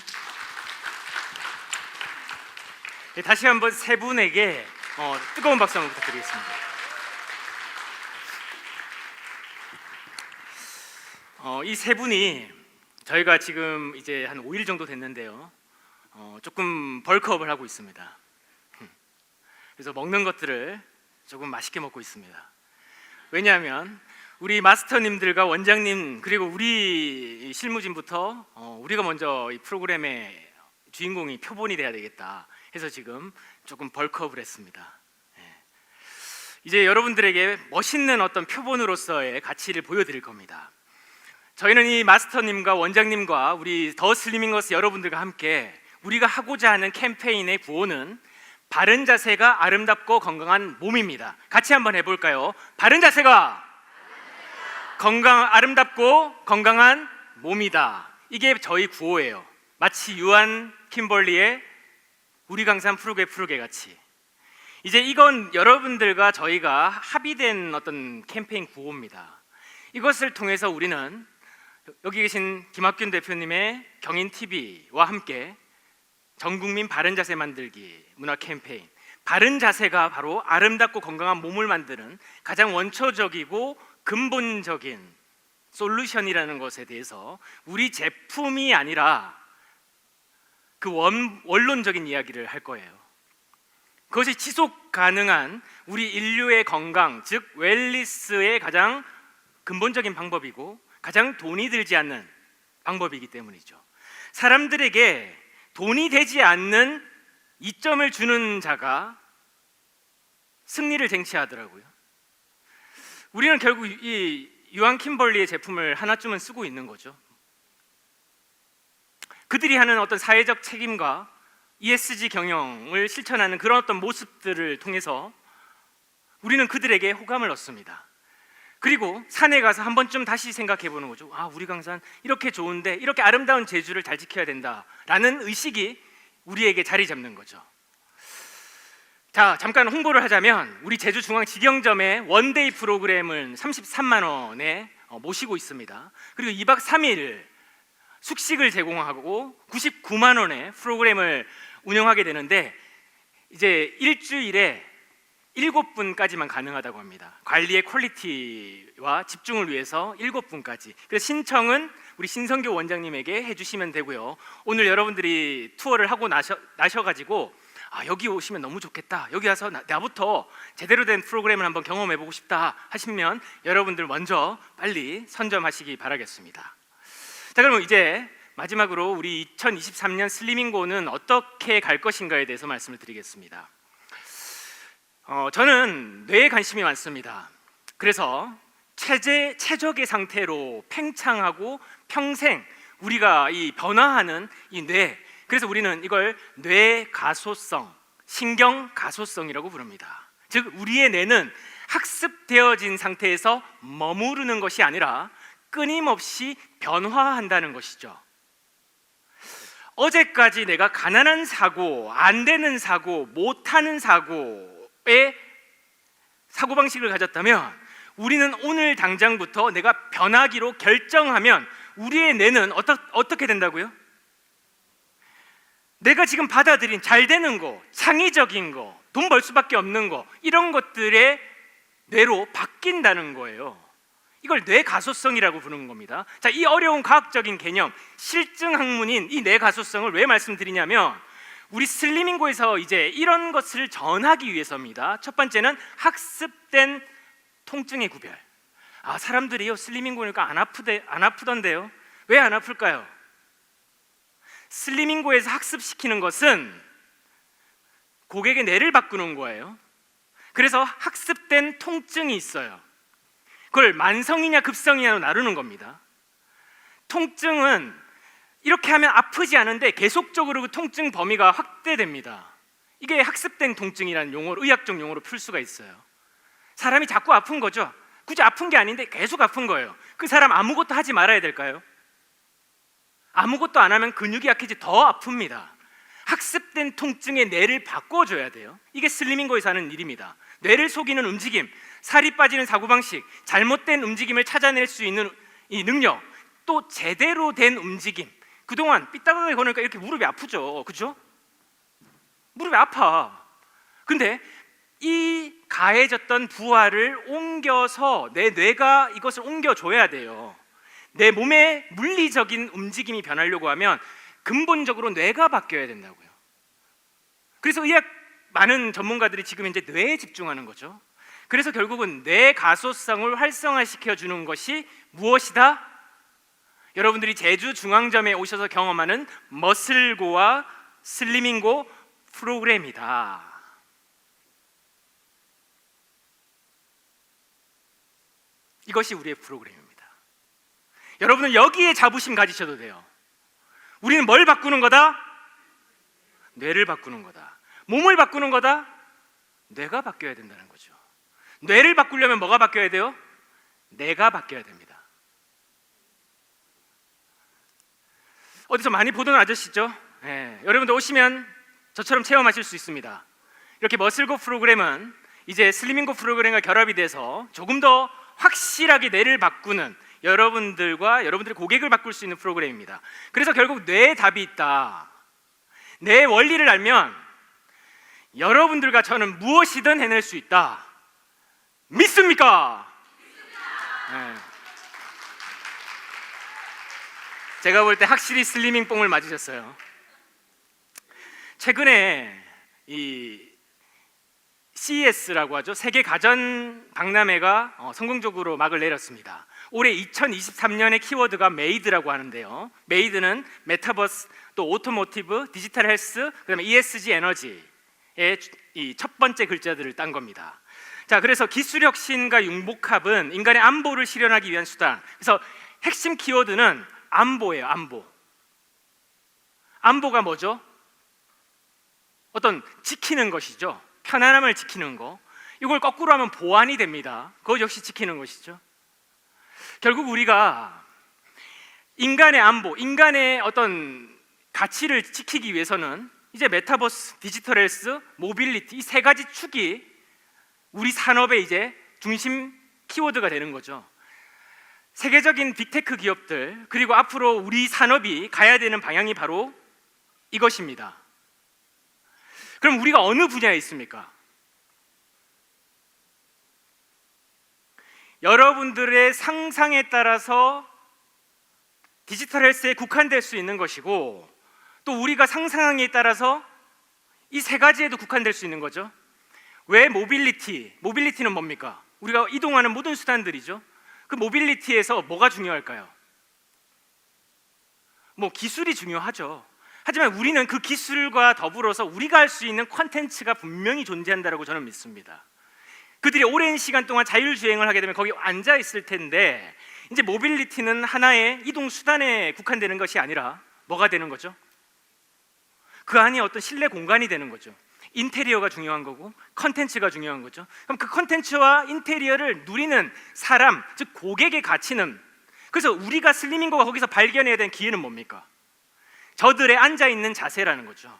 네, 다시 한번 세 분에게 뜨거운 박수 한번 부탁드리겠습니다. 이 세 분이 저희가 지금 이제 한 5일 정도 됐는데요. 조금 벌크업을 하고 있습니다. 그래서 먹는 것들을 조금 맛있게 먹고 있습니다. 왜냐하면 우리 마스터님들과 원장님, 그리고 우리 실무진부터 우리가 먼저 이 프로그램의 주인공이 표본이 돼야 되겠다 해서 지금 조금 벌크업을 했습니다. 이제 여러분들에게 멋있는 어떤 표본으로서의 가치를 보여드릴 겁니다. 저희는 이 마스터님과 원장님과 우리 더 슬리밍거스 여러분들과 함께 우리가 하고자 하는 캠페인의 구호는 바른 자세가 아름답고 건강한 몸입니다. 같이 한번 해볼까요? 바른 자세가 아름답고 건강한 몸이다. 이게 저희 구호예요. 마치 유한 킴벌리의 우리 강산 푸르게 같이. 이제 이건 여러분들과 저희가 합의된 어떤 캠페인 구호입니다. 이것을 통해서 우리는 여기 계신 김학균 대표님의 경인TV와 함께 전국민 바른 자세 만들기 문화 캠페인, 바른 자세가 바로 아름답고 건강한 몸을 만드는 가장 원초적이고 근본적인 솔루션이라는 것에 대해서 우리 제품이 아니라 그 원론적인 이야기를 할 거예요. 그것이 지속 가능한 우리 인류의 건강, 즉 웰리스의 가장 근본적인 방법이고 가장 돈이 들지 않는 방법이기 때문이죠. 사람들에게 돈이 되지 않는 이점을 주는 자가 승리를 쟁취하더라고요. 우리는 결국 이 유한 킴벌리의 제품을 하나쯤은 쓰고 있는 거죠. 그들이 하는 어떤 사회적 책임과 ESG 경영을 실천하는 그런 어떤 모습들을 통해서 우리는 그들에게 호감을 얻습니다. 그리고 산에 가서 한 번쯤 다시 생각해 보는 거죠. 아, 우리 강산 이렇게 좋은데 이렇게 아름다운 제주를 잘 지켜야 된다라는 의식이 우리에게 자리 잡는 거죠. 자, 잠깐 홍보를 하자면 우리 제주중앙직영점의 원데이 프로그램을 33만 원에 모시고 있습니다. 그리고 2박 3일 숙식을 제공하고 99만 원의 프로그램을 운영하게 되는데 이제 일주일에 7분까지만 가능하다고 합니다. 관리의 퀄리티와 집중을 위해서 7분까지. 그래서 신청은 우리 신성교 원장님에게 해주시면 되고요. 오늘 여러분들이 투어를 하고 나셔가지고 아, 여기 오시면 너무 좋겠다. 여기 와서 나부터 제대로 된 프로그램을 한번 경험해보고 싶다 하시면 여러분들 먼저 빨리 선점하시기 바라겠습니다. 자, 그러면 이제 마지막으로 우리 2023년 슬리밍고는 어떻게 갈 것인가에 대해서 말씀을 드리겠습니다. 저는 뇌에 관심이 많습니다. 그래서 최적의 상태로 팽창하고 평생 우리가 이 변화하는 이 뇌, 그래서 우리는 이걸 뇌 가소성, 신경 가소성이라고 부릅니다. 즉 우리의 뇌는 학습되어진 상태에서 머무르는 것이 아니라 끊임없이 변화한다는 것이죠. 어제까지 내가 가난한 사고, 안 되는 사고, 못하는 사고의 사고방식을 가졌다면 우리는 오늘 당장부터 내가 변하기로 결정하면 우리의 뇌는 어떻게 된다고요? 내가 지금 받아들인 잘 되는 거, 창의적인 거, 돈 벌 수밖에 없는 거, 이런 것들의 뇌로 바뀐다는 거예요. 이걸 뇌가소성이라고 부르는 겁니다. 자, 이 어려운 과학적인 개념, 실증 학문인 이 뇌가소성을 왜 말씀드리냐면 우리 슬리밍고에서 이제 이런 것을 전하기 위해서입니다. 첫 번째는 학습된 통증의 구별. 아, 사람들이요 슬리밍고니까 안 아프던데요. 왜 안 아플까요? 슬리밍고에서 학습시키는 것은 고객의 뇌를 바꾸는 거예요. 그래서 학습된 통증이 있어요. 그걸 만성이냐 급성이냐로 나누는 겁니다. 통증은 이렇게 하면 아프지 않은데 계속적으로 그 통증 범위가 확대됩니다. 이게 학습된 통증이라는 용어로, 의학적 용어로 풀 수가 있어요. 사람이 자꾸 아픈 거죠. 굳이 아픈 게 아닌데 계속 아픈 거예요. 그 사람 아무것도 하지 말아야 될까요? 아무것도 안 하면 근육이 약해지 더 아픕니다. 학습된 통증의 뇌를 바꿔줘야 돼요. 이게 슬리밍고에서 하는 일입니다. 뇌를 속이는 움직임, 살이 빠지는 사고방식, 잘못된 움직임을 찾아낼 수 있는 이 능력, 또 제대로 된 움직임. 그동안 삐딱하게 거니까 이렇게 무릎이 아프죠, 그죠? 무릎이 아파. 근데 이 가해졌던 부하를 옮겨서 내 뇌가 이것을 옮겨줘야 돼요. 내 몸의 물리적인 움직임이 변하려고 하면 근본적으로 뇌가 바뀌어야 된다고요. 그래서 의학 많은 전문가들이 지금 이제 뇌에 집중하는 거죠. 그래서 결국은 뇌 가소성을 활성화시켜 주는 것이 무엇이다? 여러분들이 제주 중앙점에 오셔서 경험하는 머슬고와 슬리밍고 프로그램이다. 이것이 우리의 프로그램입니다. 여러분은 여기에 자부심 가지셔도 돼요. 우리는 뭘 바꾸는 거다? 뇌를 바꾸는 거다. 몸을 바꾸는 거다? 뇌가 바뀌어야 된다는 거죠. 뇌를 바꾸려면 뭐가 바뀌어야 돼요? 내가 바뀌어야 됩니다. 어디서 많이 보던 아저씨죠? 여러분들 오시면 저처럼 체험하실 수 있습니다. 이렇게 머슬고 프로그램은 이제 슬리밍고 프로그램과 결합이 돼서 조금 더 확실하게 뇌를 바꾸는, 여러분들과 여러분들의 고객을 바꿀 수 있는 프로그램입니다. 그래서 결국 뇌에 답이 있다. 뇌의 원리를 알면 여러분들과 저는 무엇이든 해낼 수 있다. 믿습니까? 네. 제가 볼 때 확실히 슬리밍 뽕을 맞으셨어요. 최근에 이 CES라고 하죠. 세계 가전 박람회가 성공적으로 막을 내렸습니다. 올해 2023년의 키워드가 메이드라고 하는데요. 메이드는 메타버스, 또 오토모티브, 디지털 헬스, 그다음에 ESG 에너지의 이 첫 번째 글자들을 딴 겁니다. 자, 그래서 기술 혁신과 융복합은 인간의 안보를 실현하기 위한 수단. 그래서 핵심 키워드는 안보예요. 안보. 안보가 뭐죠? 어떤 지키는 것이죠. 편안함을 지키는 거. 이걸 거꾸로 하면 보안이 됩니다. 그것 역시 지키는 것이죠. 결국 우리가 인간의 안보, 인간의 어떤 가치를 지키기 위해서는 이제 메타버스, 디지털 헬스, 모빌리티 이 세 가지 축이 우리 산업의 이제 중심 키워드가 되는 거죠. 세계적인 빅테크 기업들, 그리고 앞으로 우리 산업이 가야 되는 방향이 바로 이것입니다. 그럼 우리가 어느 분야에 있습니까? 여러분들의 상상에 따라서 디지털 헬스에 국한될 수 있는 것이고, 또 우리가 상상에 따라서 이 세 가지에도 국한될 수 있는 거죠. 왜 모빌리티는 뭡니까? 우리가 이동하는 모든 수단들이죠. 그 모빌리티에서 뭐가 중요할까요? 뭐 기술이 중요하죠. 하지만 우리는 그 기술과 더불어서 우리가 할 수 있는 콘텐츠가 분명히 존재한다고 저는 믿습니다. 그들이 오랜 시간 동안 자율주행을 하게 되면 거기 앉아 있을 텐데, 이제 모빌리티는 하나의 이동 수단에 국한되는 것이 아니라 뭐가 되는 거죠? 그 안이 어떤 실내 공간이 되는 거죠. 인테리어가 중요한 거고 컨텐츠가 중요한 거죠. 그럼 그 컨텐츠와 인테리어를 누리는 사람, 즉 고객의 가치는, 그래서 우리가 슬리밍고가 거기서 발견해야 되는 기회는 뭡니까? 저들의 앉아있는 자세라는 거죠.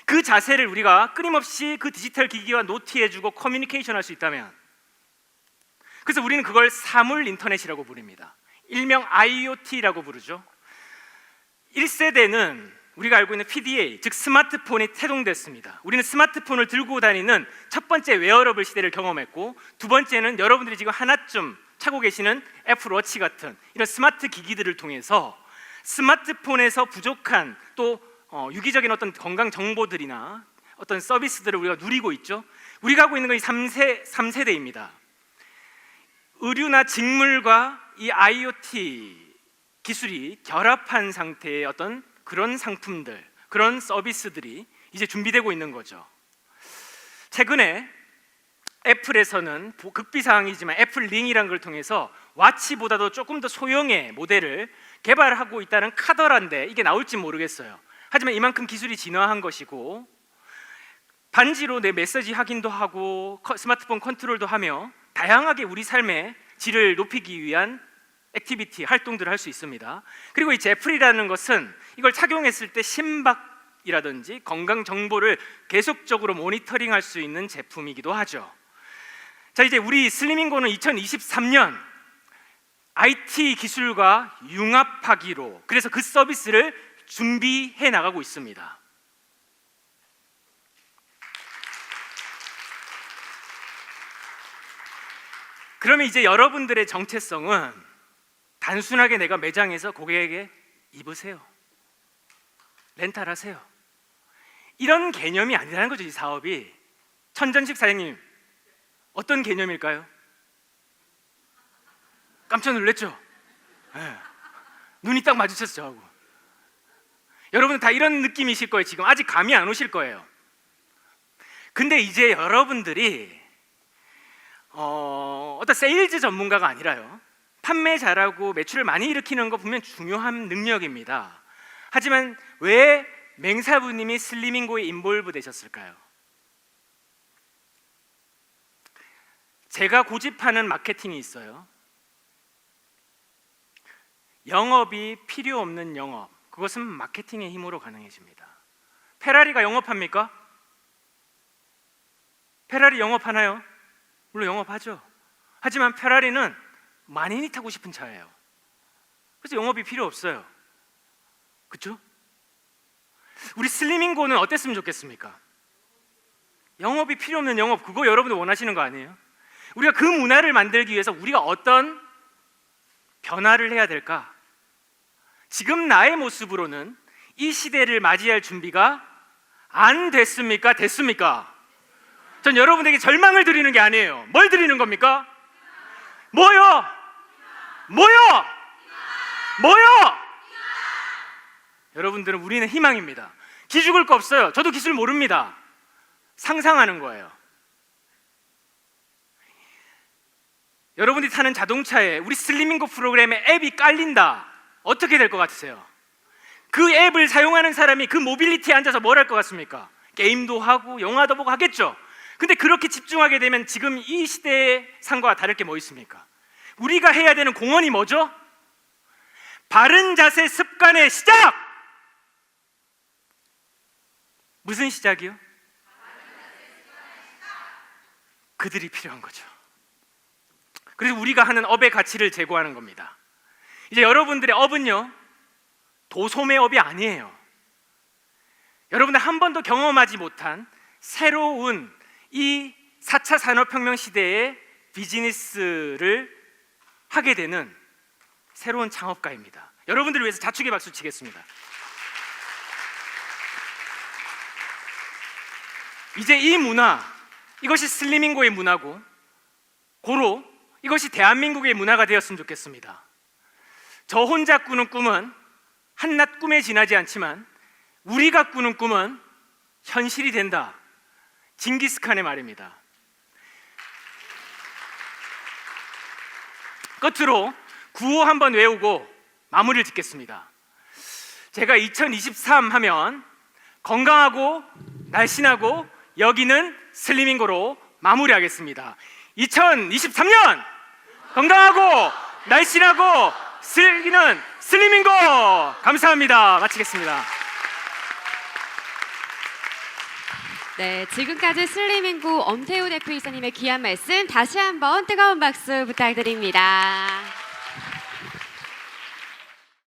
그 자세를 우리가 끊임없이 그 디지털 기기와 노티해주고 커뮤니케이션 할 수 있다면, 그래서 우리는 그걸 사물 인터넷이라고 부릅니다. 일명 IoT라고 부르죠. 1세대는 우리가 알고 있는 PDA, 즉 스마트폰이 태동됐습니다. 우리는 스마트폰을 들고 다니는 첫 번째 웨어러블 시대를 경험했고, 두 번째는 여러분들이 지금 하나쯤 차고 계시는 애플워치 같은 이런 스마트 기기들을 통해서 스마트폰에서 부족한 또 유기적인 어떤 건강 정보들이나 어떤 서비스들을 우리가 누리고 있죠. 우리가 하고 있는 건 이 3세대입니다. 의류나 직물과 이 IoT 기술이 결합한 상태의 어떤 그런 상품들, 그런 서비스들이 이제 준비되고 있는 거죠. 최근에 애플에서는 극비사항이지만 애플 링이라는 걸 통해서 와치보다도 조금 더 소형의 모델을 개발하고 있다는 카더라인데 이게 나올지 모르겠어요. 하지만 이만큼 기술이 진화한 것이고, 반지로 내 메시지 확인도 하고 스마트폰 컨트롤도 하며 다양하게 우리 삶의 질을 높이기 위한 액티비티, 활동들을 할 수 있습니다. 그리고 이 제플이라는 것은 이걸 착용했을 때 심박이라든지 건강 정보를 계속적으로 모니터링할 수 있는 제품이기도 하죠. 자, 이제 우리 슬리밍고는 2023년 IT 기술과 융합하기로, 그래서 그 서비스를 준비해 나가고 있습니다. 그러면 이제 여러분들의 정체성은 단순하게 내가 매장에서 고객에게 입으세요, 렌탈하세요, 이런 개념이 아니라는 거죠. 이 사업이. 천전식 사장님, 어떤 개념일까요? 깜짝 놀랐죠? 네. 눈이 딱 마주쳤죠 저하고. 여러분 다 이런 느낌이실 거예요. 지금 아직 감이 안 오실 거예요. 근데 이제 여러분들이 어떤 세일즈 전문가가 아니라요, 판매 잘하고 매출을 많이 일으키는 거 분명 중요한 능력입니다. 하지만 왜 맹사부님이 슬리밍고에 인볼브 되셨을까요? 제가 고집하는 마케팅이 있어요. 영업이 필요 없는 영업, 그것은 마케팅의 힘으로 가능해집니다. 페라리가 영업합니까? 페라리 영업하나요? 물론 영업하죠. 하지만 페라리는 만인이 타고 싶은 차예요. 그래서 영업이 필요 없어요. 그렇죠? 우리 슬리밍고는 어땠으면 좋겠습니까? 영업이 필요 없는 영업, 그거 여러분들 원하시는 거 아니에요? 우리가 그 문화를 만들기 위해서 우리가 어떤 변화를 해야 될까? 지금 나의 모습으로는 이 시대를 맞이할 준비가 안 됐습니까? 됐습니까? 전 여러분에게 절망을 드리는 게 아니에요. 뭘 드리는 겁니까? 뭐요? 뭐요? 뭐요? 여러분들은 우리는 희망입니다. 기죽을 거 없어요. 저도 기술 모릅니다. 상상하는 거예요. 여러분들이 타는 자동차에 우리 슬리밍고 프로그램에 앱이 깔린다. 어떻게 될 것 같으세요? 그 앱을 사용하는 사람이 그 모빌리티에 앉아서 뭘 할 것 같습니까? 게임도 하고 영화도 보고 하겠죠. 근데 그렇게 집중하게 되면 지금 이 시대의 상과 다를 게 뭐 있습니까? 우리가 해야 되는 공헌이 뭐죠? 바른 자세 습관의 시작! 무슨 시작이요? 그들이 필요한 거죠. 그래서 우리가 하는 업의 가치를 제고하는 겁니다. 이제 여러분들의 업은요, 도소매 업이 아니에요. 여러분들 한 번도 경험하지 못한 새로운 이 4차 산업혁명 시대의 비즈니스를 하게 되는 새로운 창업가입니다. 여러분들을 위해서 자축의 박수 치겠습니다. 이제 이 문화, 이것이 슬리밍고의 문화고 고로 이것이 대한민국의 문화가 되었으면 좋겠습니다. 저 혼자 꾸는 꿈은 한낱 꿈에 지나지 않지만 우리가 꾸는 꿈은 현실이 된다. 징기스칸의 말입니다. 끝으로 구호 한번 외우고 마무리를 짓겠습니다. 제가 2023 하면 건강하고 날씬하고 여기는 슬리밍고로 마무리하겠습니다. 2023년 건강하고 날씬하고 슬기는 슬리밍고! 감사합니다. 마치겠습니다. 네, 지금까지 슬리밍고 엄태우 대표이사님의 귀한 말씀 다시 한번 뜨거운 박수 부탁드립니다.